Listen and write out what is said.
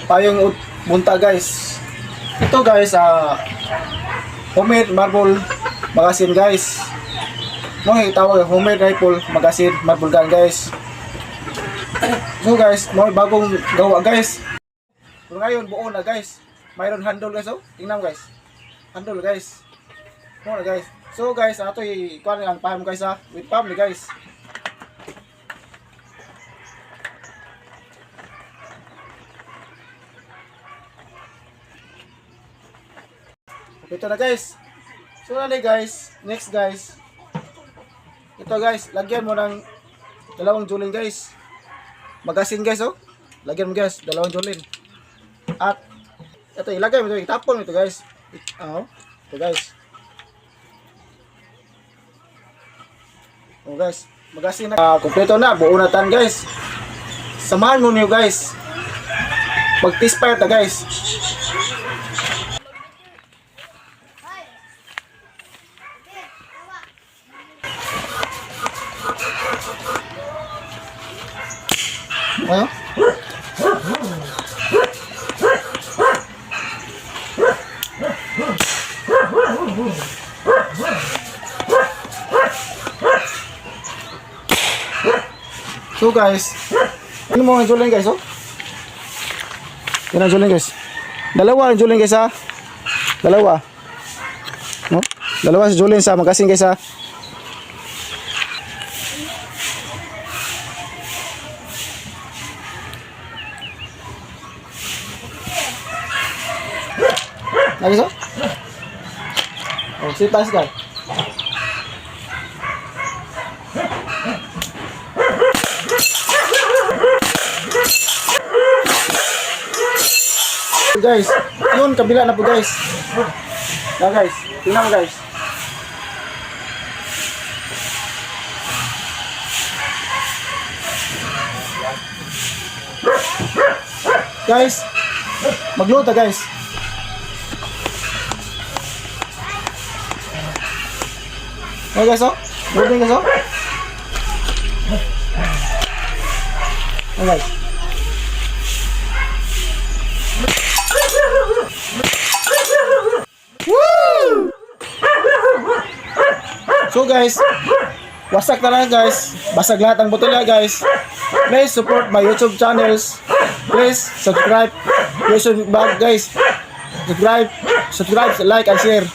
payong bunta guys. Ito guys, homemade marble magazine guys. No, tawag homemade rifle magazine marble gun guys. So guys, may bagong gawa guys. Pero ngayon buo na guys. Mayroon handle guys, oh. Tingnan guys. Handle guys. Buo na guys. So guys, ato i-kuha ang paham guys with pam ni guys. Ito na guys. So na guys, next guys. Ito guys, lagyan mo ng dalawang julin guys. Magasin guys, oh. Lagyan mo guys, dalawang julin. At ito ilagay mo ito, itapon mo ito guys. Ito guys. Oh guys, magasin na kompleto na, buo na tan guys. Samahan mo niyo guys. Mag-test-fire ta guys. Ano? So guys, ano mo ang juling guys, oh? Yan ang juling guys. Dalawa ang juling guys, ha? Dalawa. No? Dalawa sa juling sa magasin guys, ha? Lagi so? Oh, sipas guys. Guys, yun kabila na po guys. Na guys, tingnan mo guys. Guys, magluto guys. Oh guys, oh. Loading guys, oh. Oh guys. Woo! So guys, wasak na lang guys. Basag lahat ang botella guys. Please support my YouTube channels. Please subscribe. YouTube bag guys. Subscribe, like and share.